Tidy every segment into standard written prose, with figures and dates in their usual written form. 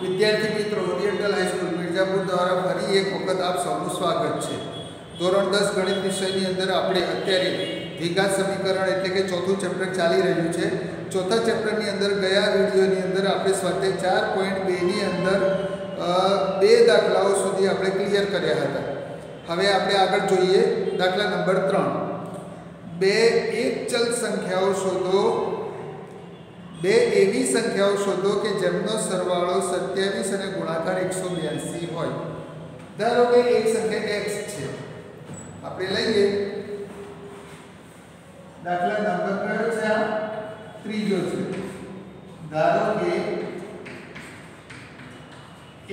વિદ્યાર્થી મિત્રો, oriental high school Mirzapur દ્વારા ફરી એક વખત આપ સૌનું સ્વાગત છે। ધોરણ 10 ગણિત વિષયની અંદર આપણે અત્યારે દ્વિઘાત સમીકરણ એટલે કે ચોથું ચેપ્ટર ચાલી રહ્યું છે। ચોથા ચેપ્ટરની અંદર ગયા વિડીયોની અંદર આપણે સ્વાધ્યાય 4.2 ની અંદર બે દાખલાઓ સુધી આપણે ક્લિયર કર્યા હતા। હવે આપણે આગળ જોઈએ દાખલા નંબર 3। બે એક ચલ સંખ્યાઓ શોધો। બે એવી સંખ્યાઓ શોધો કે જેમનો સરવાળો 27 અને ગુણાકાર 182 હોય। ધારો કે એક સંખ્યા x છે, આપણે લઈએ દાખલા નંબર કયો છે? આ ત્રીજો છે। ધારો કે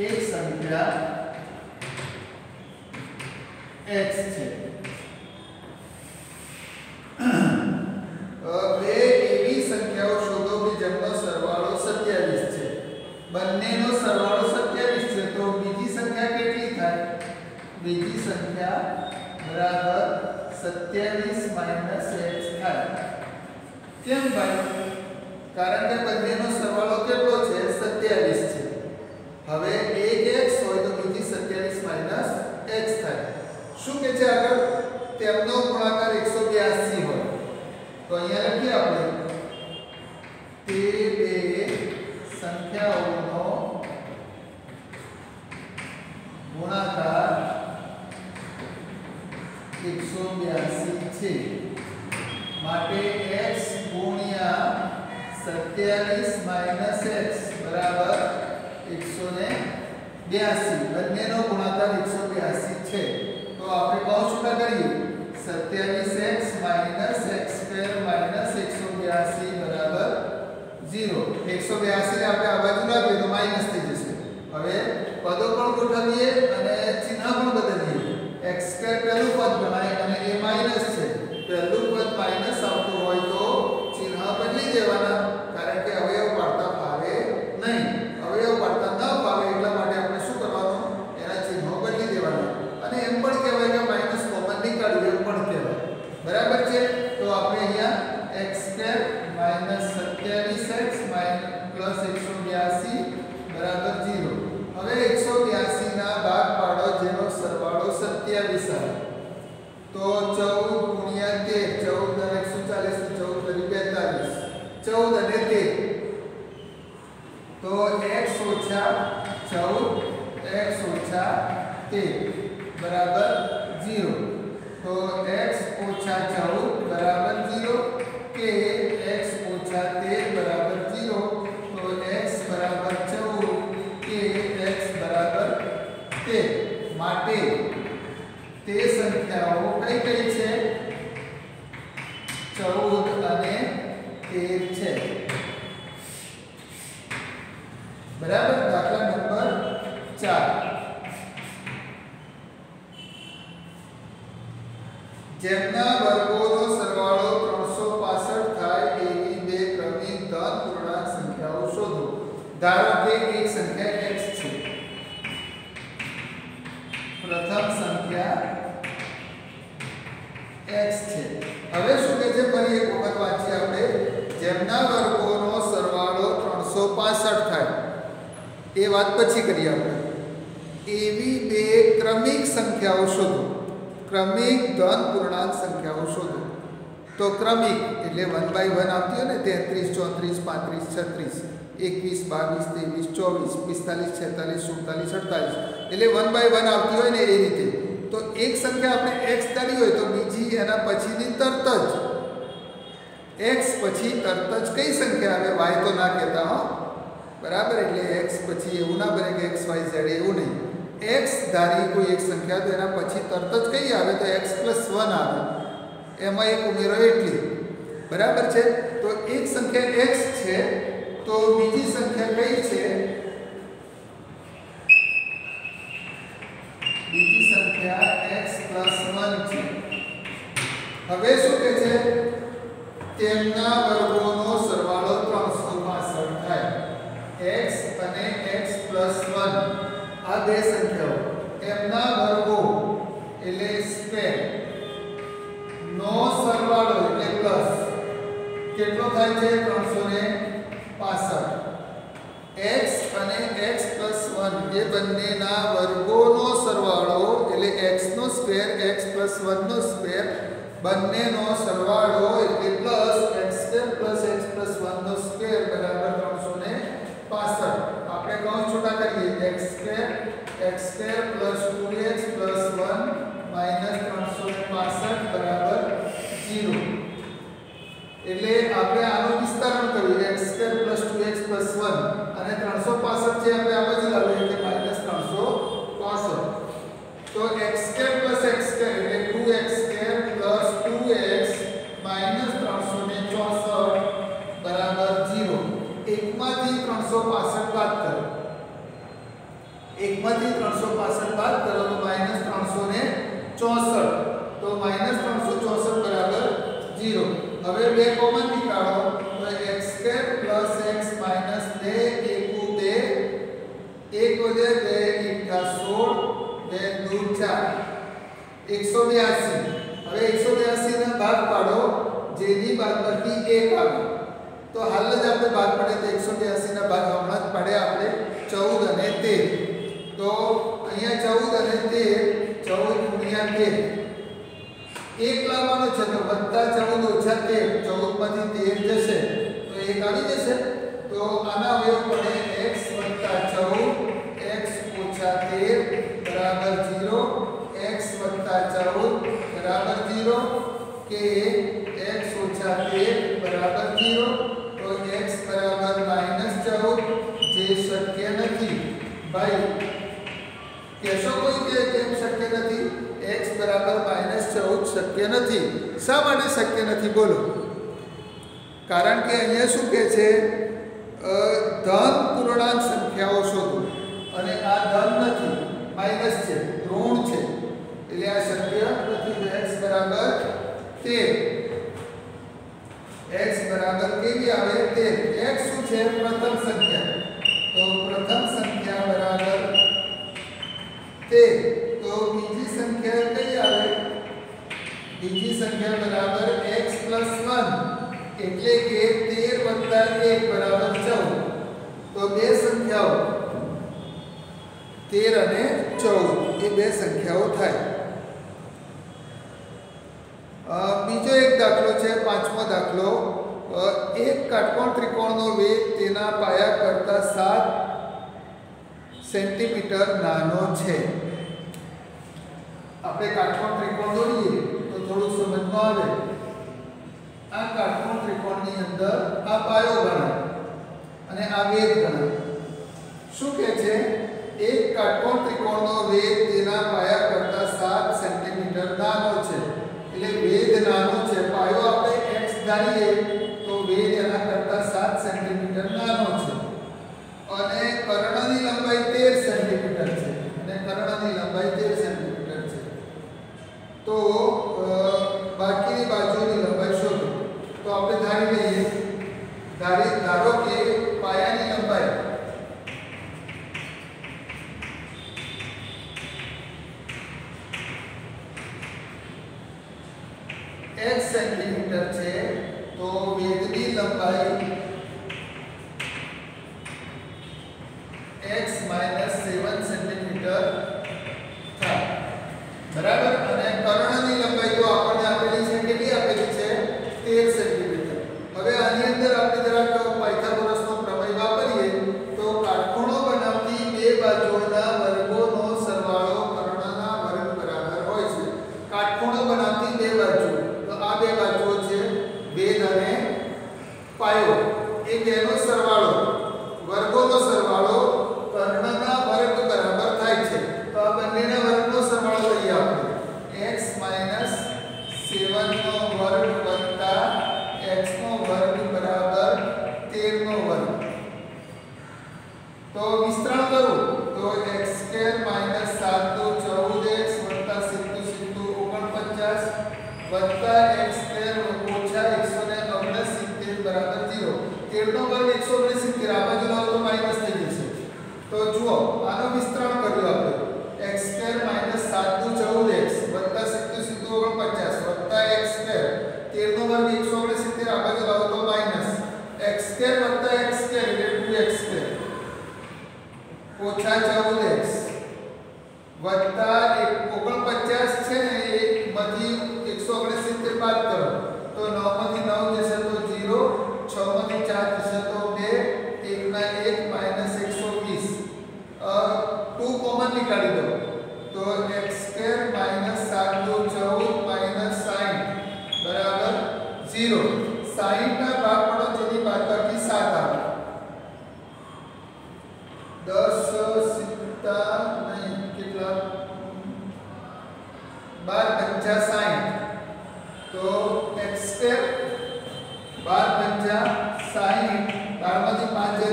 એક સંખ્યા x છે। બે એવી સંખ્યાઓ શોધો કે જેમનો સરવાળો 27 છે। બંનેનો સરવાળો 27 છે તો બીજી સંખ્યા કેટલી થાય? બીજી સંખ્યા બરાબર 27 - x થાય। કેમ ભાઈ? કારણ કે બંનેનો સરવાળો કેટલો છે? 27 છે। હવે એક x હોય તો બીજી 27 - x થાય। શું કે છે આગળ? તેમનો ગુણાકાર 182 હોય તો અહીંયા લખીએ આપણે તે બે સંખ્યાઓનો ગુણાકાર 182 છે। માટે x ગુણ્યા 27 - x બરાબર 182। બંનેનો ગુણાકાર 182 છે તો આપણે કૌંસ છૂટા કરીએ 27x - x² - 182 બરાબર 0। 182 ને આપણે આ બાજુ લાવીએ તો માઈનસ થઈ જશે। હવે પદો પણ ગોઠવીએ અને ચિહ્ન પણ બદલીએ। x² પહેલું પદ ગણાય અને એ માઈનસ છે। પહેલું પદ માઈનસ આવતું હોય તો ચિહ્ન બદલી દેવાના, કારણ કે અવયવ પાડતા ફાવે નહીં। અવયવ પાડતા ન ફાવે એટલા માટે આપણે શું કરવાનું? એના ચિહ્નો બદલી દેવાના। અને એમ પણ કહેવાય કે માઈનસ કોમન નીકાળ્યું એમ પણ કહેવાય। બરાબર છે? તો આપણે અહીંયા x² - 27x + 182 બરાબર 0। હવે 182 ના ભાગ પાડો જેનો સરવાળો 27 આવે તો 14 × 13 14 અને 140 14 × 42 14 અને 13 તો x - 14 x - 13 બરાબર 0। તો x - 14 બરાબર 0 કે x - 13 બરાબર 0 તો x બરાબર 14 કે x બરાબર 13। માટે તે સંખ્યાઓ કઈ કઈ છે? 14 અને 13 છે। બરાબર। દાખલા નંબર 4। જેમના વર્ગોનો સરવાળો 365 થાય એવી બે ક્રમિક ધન પૂર્ણાંક સંખ્યાઓ શોધો। ધારો કે એક સંખ્યા x છે। પ્રથમ સંખ્યા x છે। હવે શું કહે છે? ફરી એક વખત વાંચીએ આપણે। જેમના વર્ગોનો સરવાળો 365 થાય એ વાત પછી કરીએ આપણે। એવી બે ક્રમિક સંખ્યાઓ શોધો। ક્રમિક ધન પૂર્ણાંક સંખ્યાઓ શોધો। તો ક્રમિક એટલે 1 by 1 આવતી હોય ને 33 34 35 36 21 22 23 24 45 46 47 48 એટલે 1 by 1 આવતી હોય ને એ રીતે। તો એક સંખ્યા આપણે x ધારી હોય તો બીજી એના પછીની તરત જ x પછી તરત જ કઈ સંખ્યા આવે? y તો ના કહેતા હો, બરાબર? એટલે x પછી એવું ના બને કે x y z એવું નહીં। x ધારી કોઈ એક સંખ્યા તો એના પછી તરત જ કઈ આવે? તો x + 1 આવે, એમાં એક ઉમેરો એટલી। બરાબર છે? તો એક સંખ્યા x છે તો બીજી સંખ્યા કઈ છે? બીજી સંખ્યા x + 1 છે। હવે શું કહે છે? તેમના વર્ગોનો સરવાળો 365 થાય। x અને x + 1 આ બે સંખ્યાઓ એમના વર્ગો એટલે સ્ક્વેર નો સરવાળો એટલે પ્લસ કેટલો થાય છે? 365। x અને x + એ બંનેના વર્ગોનો સરવાળો એટલે x નો સ્ક્વેર x + 1 નો સ્ક્વેર બંનેનો સરવાળો એટલે પ્લસ x² + x + 1 નો સ્ક્વેર બરાબર 365. આપણે કૌંસ છૂટા કરીએ x² + 2x + 1 -365 બરાબર 0. એટલે આપણે આનો વિસ્તરણ કર્યું x² + 2x + 1 અને 365 છે આપણે આ બાજુ લાવીએ એટલે -365. તો x² + x² એટલે 2x² + 2x -364 બરાબર 0. એકમાંથી 365 બાદ કરો. એકમાંથી 365 બાદ કરો તો -364. તો -364 બરાબર 0. હવે બે કોમન નીકાળો તો x² + x - 2 1 2 1 વધે 2 * 16 2 2 4 182. હવે 182 ને ભાગ પાડો જેની બાદબાકી 1 આવે તો હાલ જ આપણે ભાગ પાડે તો 182 ના ભાગ હમણાં જ પાડે આપણે 14 અને 13. તો અહીંયા 14 અને 13 14 * 13 1 લાવવાનો છે તો +14 - 13 14 માંથી 13 જશે તો 1 આવી જશે. તો આના અવયવ પડે x + 14 x - 13 બરાબર 0 x + 14 બરાબર 0 કે x - 13 બરાબર 0. તો x બરાબર -14 જે શક્ય નથી. ભાઈ કેશો કોઈ કે કેમ શક્ય નથી? x બરાબર -14 શક્ય નથી. શા માટે શક્ય નથી બોલો? કારણ કે અહીંયા શું કહે છે ધન પૂર્ણાંક સંખ્યાઓ શોધો અને આ ધન નથી માઈનસ છે ઋણ છે એટલે આ શક્ય નથી. x બરાબર 13 x બરાબર કેવી આવે 13. x શું છે? પ્રથમ સંખ્યા. તો પ્રથમ સંખ્યા બરાબર 13. તો બીજી સંખ્યા કઈ આવે? બીજી સંખ્યા બરાબર x + 1 એટલે કે 13 + 1 બરાબર 14. તો બે સંખ્યાઓ 13 અને 14 એ બે સંખ્યાઓ થાય. બીજો એક દાખલો છે પાંચમો દાખલો. એક કાટકોણ ત્રિકોણનો વેગ તેના પાયા કરતાં 7 સેન્ટીમીટર નાનો છે. આપણે કાટકોણ ત્રિકોણ દોરીએ તો થોડું સમજમાં આવે. આ કાટકોણ ત્રિકોણની અંદર આ પાયો ગણાય અને આ વેધ ગણાય. શું કહે છે? એક કાટકોણ ત્રિકોણનો વેધ તેના પાયા કરતાં 7 સેન્ટીમીટર નાનો છે. એટલે વેધ નાનો છે. પાયો આપણે x ધારીએ તો વેધ એના કરતાં 7 સેન્ટીમીટર નાનો છે અને કર્ણની લંબાઈ 13 સેન્ટીમીટર છે અને કર્ણની લંબાઈ 13 સેન્ટીમીટર છે. તો બાકીની બાજુની લંબાઈ શોધો. તો આપણે ધારી લઈએ ધારો કે પાયાની લંબાઈ x સેન્ટીમીટર છે તો વેધની લંબાઈ x - 7 સેન્ટીમીટર થાય. બરાબર. અને કર્ણની લંબાઈ તો આપણને આપેલી છે કેટલી આપેલી છે 13 સેન્ટીમીટર. હવે આની અંદર આપણે જરાક પાયથાગોરસનો પ્રમેય વાપરીએ તો કાટખૂણો બનાવતી બે બાજુઓના વર્ગોનો સરવાળો કર્ણના વર્ગ બરાબર હોય છે. કાટખૂણો બનાવતી બે બાજુ તો આ બે બાજુઓ છે વેધ અને પાયો એ બેનો સરવાળો વર્ગોનો સરવાળો કર્ણના વર્ગ બરાબર થાય છે. તો આ બંનેના વર્ગનો સરવાળો લઈએ આપણે x - 7 નો વર્ગ વત્તા x નો વર્ગ બરાબર 13 નો વર્ગ. તો વિસ્તરણ કરું તો x² - 7 * 14x વત્તા 7 * 49 વત્તા x² - 169 બરાબર 0. 13 નો વર્ગ 169 આ બાજુ લાવો તો માઈનસ થઈ જશે. તો જુઓ આનો વિસ્તરણ કર્યું આપણે x² - 7 * 14x વત્તા 7 * 49 વત્તા x² 13 નો વર્ગ 169 આ બાજુ લાવો તો માઈનસ x² વત્તા x² એટલે 2x² ઓછા 14x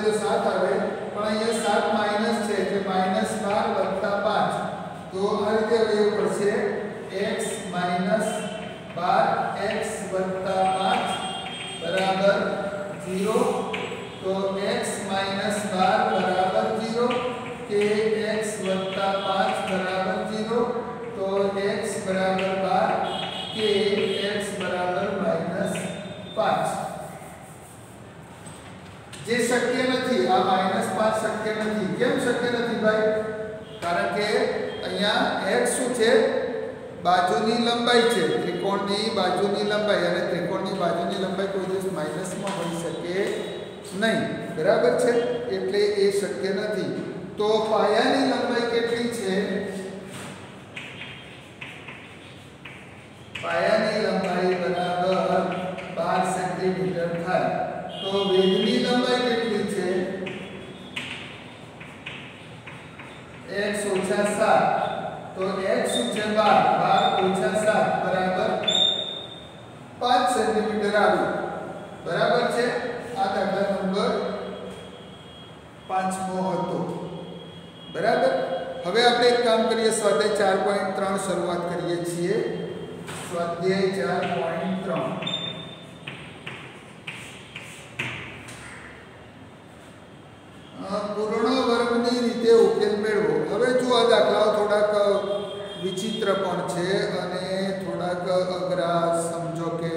તો 7 આવે, પણ અહીંયા 7 માઈનસ છે એટલે -12 + 5. તો આ રીતે હવે એવું પડશે x - 12x + 5 બરાબર 0. તો x - 12 બરાબર 0 કે x + 5 બરાબર 0. તો x બરાબર 12 કે x બરાબર -5. જે શક્ય નથી, આ -5 શક્ય નથી. કેમ શક્ય નથી ભાઈ? કારણ કે અહીંયા x શું છે? બાજુની લંબાઈ છે, ત્રિકોણની બાજુની લંબાઈ, અને ત્રિકોણની બાજુની લંબાઈ કોઈ દિવસ માઈનસમાં હોઈ શકે નહીં. બરાબર છે? એટલે એ શક્ય નથી. તો પાયાની લંબાઈ કેટલી છે? પાયાની લંબાઈ બરાબર 12 સેન્ટીમીટર થાય. તો વેધની લંબાઈ કેટલી છે? x - 7. તો x શું છે? 12 - 7 બરાબર 5 સેન્ટીમીટર આવ્યું. બરાબર છે? આ દાખલા નંબર 5મો હતો. બરાબર. હવે આપણે એક કામ કરીએ, સ્વાધ્યાય 4.3 શરૂઆત કરીએ છીએ. સ્વાધ્યાય 4.3 પૂર્ણ વર્ગની રીતે ઉકેલ મેળવો. હવે જો આ દાખલાઓ થોડાક વિચિત્ર પણ છે અને થોડાક અઘરા, સમજો કે,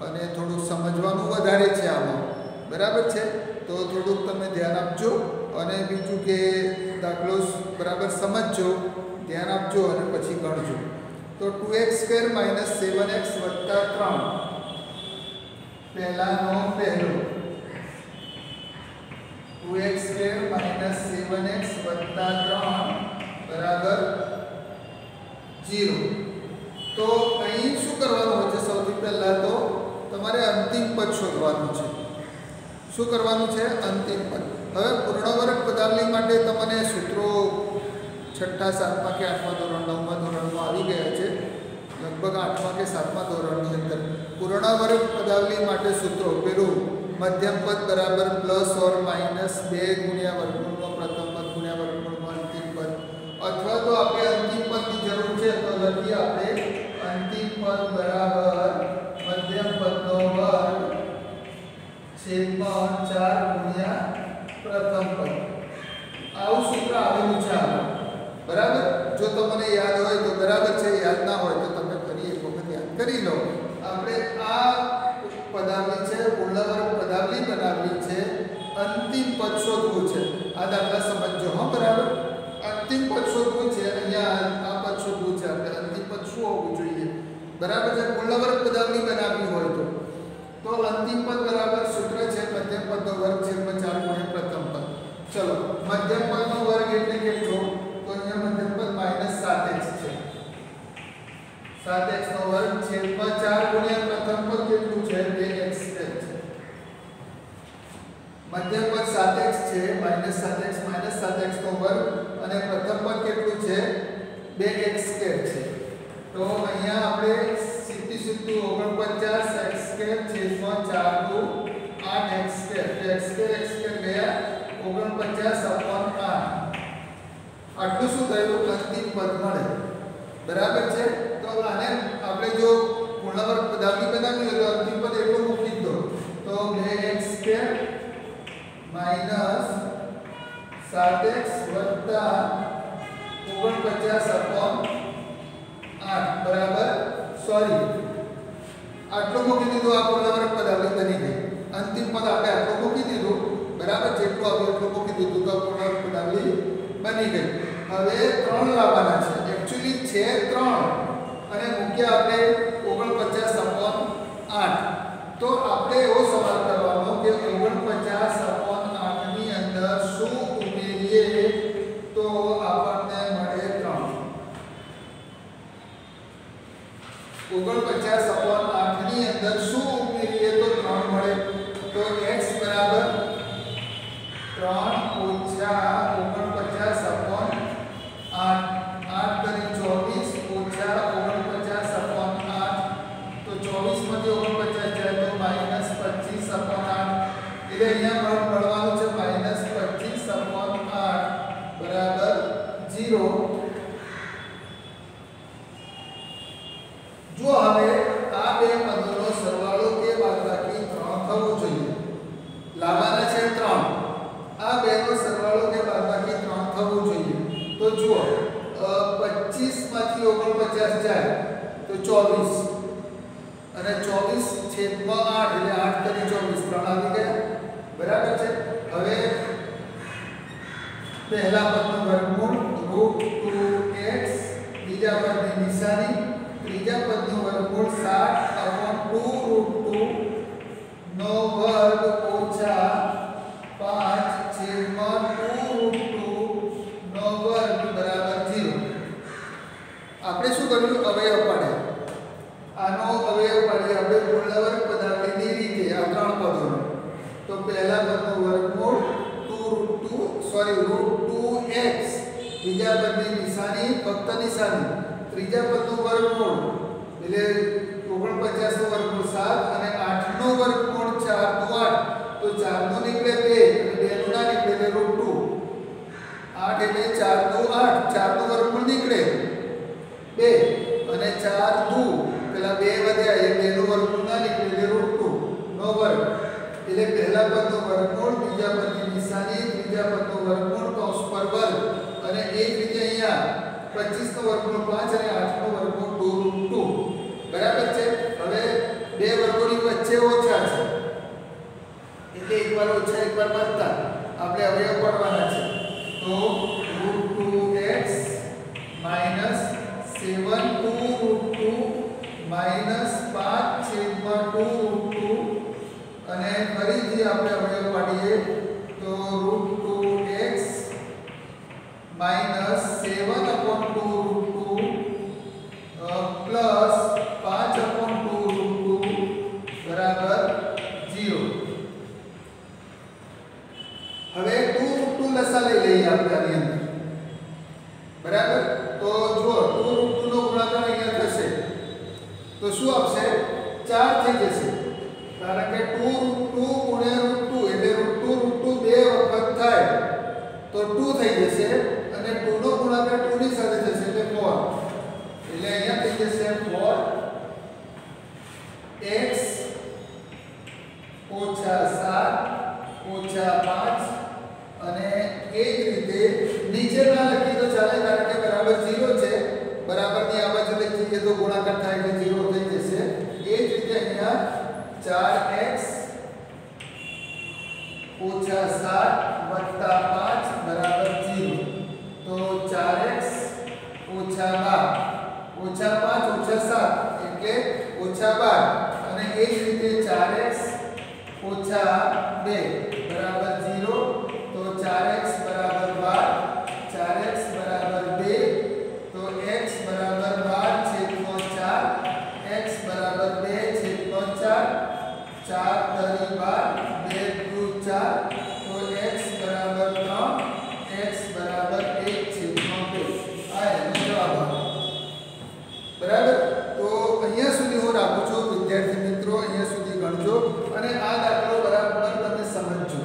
અને થોડુંક સમજવાનું વધારે છે આમાં. બરાબર છે? તો થોડુંક તમે ધ્યાન આપજો, અને બીજું કે દાખલો બરાબર સમજજો, ધ્યાન આપજો અને પછી ગણજો. તો 2x² - 7x + 3 પહેલાનો પહેલો. 2x² - 7x + 3 બરાબર 0. તો અહીં શું કરવાનું હોય છે? સૌથી પહેલા તો તમારે અંતિમ પદ શોધવાનું છે. શું કરવાનું છે? અંતિમ પદ. હવે પૂર્ણ વર્ગ પદાવલી માટે તમને સૂત્રો 6ઠા, 7મા કે 8મા ધોરણ, 9મા ધોરણમાં આવી ગયા છે. લગભગ 8મા કે 7મા ધોરણની અંદર પૂર્ણ વર્ગ પદાવલી માટે સૂત્રો પેલું મધ્યમ પદ બરાબર +or - 2 × વર્ગમૂળનો પ્રથમ પદ × વર્ગમૂળનો અંતિમ પદ. અથવા તો આપણે અંતિમ પદની જરૂર છે તો લખીએ આપણે અંતિમ પદ બરાબર મધ્યમ પદનો વર્ગ છેદમાં 4 × પ્રથમ પદ. આવું સૂત્ર આવેલું છે આમાં. બરાબર? જો તમને યાદ હોય તો બરાબર છે, યાદ ના હોય તો તમે ફરી એક વખત યાદ કરી લો. આપણે આ પદાવલી છે, પૂર્ણ વર્ગ પદાવલી બનાવવી છે, અંતિમ પદ શોધવું છે. આ દાખલા સમજો. હા, બરાબર. અંતિમ પદ શોધવું છે. અહીંયા આ પદ શોધવું છે આપણે. અંતિમ પદ શું હોવું જોઈએ? બરાબર છે? પૂર્ણ વર્ગ પદાવલી બનાવવી હોય તો અંતિમ પદ બરાબર સૂત્ર છે મધ્યમ પદનો વર્ગ છેદમાં 4 × પ્રથમ પદ. ચલો, મધ્યમ પદનો વર્ગ એટલે કેટલો? તો અહીંયા મધ્યમ પદ -7x છે. 7x નો વર્ગ છેદમાં 4 × પ્રથમ પદ કેટલું છે? 2x છે. મધ્યમ પદ 7x છે, -7x -7x નો વર્ગ, અને પ્રથમ પદ કેટલું છે? 2x² છે. તો અહીંયા આપણે સીધી 49x² છેદમાં 4 × 8x². x² ગયા 49/8. આટલું શું થયું? અંતિમ પદ મળે. બરાબર છે? તો આને આપણે જો પૂર્ણ વર્ગ પદાવલી બનાવવી હોય તો અંતિમ પદ એટલું મૂકી દો. તો 2x² - 7x + 49/8 બરાબર, સોરી, આટલું મૂકી દીધું. આ પૂર્ણ વર્ગ પદાવલી બની ગઈ. અંતિમ પદ આપણે આટલું મૂકી દીધું. બરાબર? જેટલું આવ્યું એટલું મૂકી દીધું તો પૂર્ણ વર્ગ પદાવલી બની ગઈ. હવે 3 લાવવાના છે. એક્ચ્યુઅલી છે 3 અને મૂક્યા આપણે 49/8. તો આપણે એવો સવાલ કરવાનો કે 49/8 ની અંદર શું ઉમેરીએ તો આપણને મળે 3. 49/8 ની અંદર શું ઉમેરીએ તો 3 મળે? તો x બરાબર 3 - 49/8 8 કરી 24 - 49/8. તો 24 માંથી 49 જાય તો -25/8. એટલે અહીંયા 24 અને 24 છેદમાં 8 એટલે 8 તરી 24 ત્રણ આવી ગયા બરાબર છે। હવે પહેલા પદનું વર્ગમૂળ √2x બીજા પદની નિશાની ત્રીજા પદનું વર્ગમૂળ 7/2√2 નો વર્ગ ઓછા 5/2√2 નો વર્ગ બરાબર 0। આપણે શું કર્યું અવયવ પાડ્યા આનો અવયવ પાડીએ આપણે પૂર્ણ વર્ગ પદાવલીની રીતે આ ત્રણ પદોનો તો પહેલા પદનું વર્ગમૂળ √2x બીજા પદની નિશાની ફક્ત નિશાની ત્રીજા પદનું વર્ગમૂળ એટલે 49 નું વર્ગમૂળ 7 અને 8 નું વર્ગમૂળ 4 તો 8 તો 4 નું નીકળે 2 અને 2 નું ના નીકળે એટલે √2 8 એટલે 4 તો 8 4 નું વર્ગમૂળ નીકળે 2 અને 4 દુ પેલા 2 વધ્યા એ 2 નું વર્ગમૂળ ના નીકળે એટલે √2 નો વર્ગ એટલે પહેલા પદનું વર્ગમૂળ બીજા પદની નિશાની ત્રીજા પદનું વર્ગમૂળ કૌંસ પર વર્ગ અને એ જ રીતે અહીંયા 25 નો વર્ગમૂળ 5 અને 8 નો વર્ગમૂળ 2√2 બરાબર છે। હવે બે વર્ગોની વચ્ચે ઓછા છે એટલે એકવાર ઓછા એકવાર વત્તા આપણે અવયવ પાડવાના છે તો √2x - 7/2√2 -5/2√2 અને ફરીથી આપણે અવયવ પાડીએ તો √2x - 7/2√2 પ્લસ 5/2√2 બરાબર 0। હવે 2√2 લસા લઈ લઈએ આપણે આની અંદર બરાબર તો જો 2√2 નો ગુણાકાર અહીંયા થશે તો શું આવશે 4 થઈ જશે કારણ કે 2√2 * √2 એટલે √2 બે વખત થાય તો 2 થઈ જશે અને 2 નો ગુણાકાર 2 ની સાથે થશે એટલે 4 એટલે અહીંયા થઈ જશે 4x - 7 - 5 અને એ જ રીતે નીચે ના લખી તો ચાલે કારણ કે બરાબર 0 છે બરાબરની આ બાજુ લખી દઈએ તો ગુણાકાર થાય એટલે 0 થઈ જશે એ જ રીતે અહીંયા 4x - 7 + 5 બરાબર 0 તો 4x - 12 - 5 - 7 એટલે -12 અને એ જ રીતે 4x - 2 બરાબર 0 તો 4x બરાબર 12 4x બરાબર 2 તો x બરાબર 12/4 x બરાબર 2/4 4 તરી 12 2 દુ 4 તો x બરાબર 3 x બરાબર 1/2 આ એનો જવાબ આવે બરાબર। તો અહીંયા સુધી હું રાખું છું વિદ્યાર્થી મિત્રો અહીંયા સુધી ગણજો અને આ દાખલો બરાબર તમે સમજજો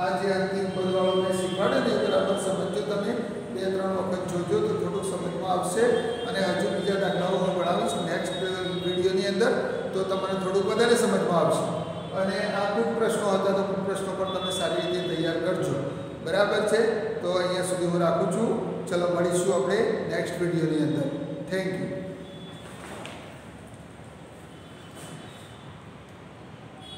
આ જે અંતિમ પદવાળો મેં શીખવાડ્યો ને બરાબર સમજજો તમે 2-3 વખત જોજો તો થોડુંક સમજમાં આવશે અને હજુ બીજા દાખલાઓ હું ભણાવીશ નેક્સ્ટ વિડીયોની અંદર તો તમને થોડુંક વધારે સમજમાં આવશે અને આ ખૂબ પ્રશ્નો હતા તો ખૂબ પ્રશ્નો પણ તમે સારી રીતે તૈયાર કરજો બરાબર છે। તો અહીંયા સુધી હું રાખું છું ચલો મળીશું આપણે નેક્સ્ટ વિડીયોની અંદર થેન્ક યુ।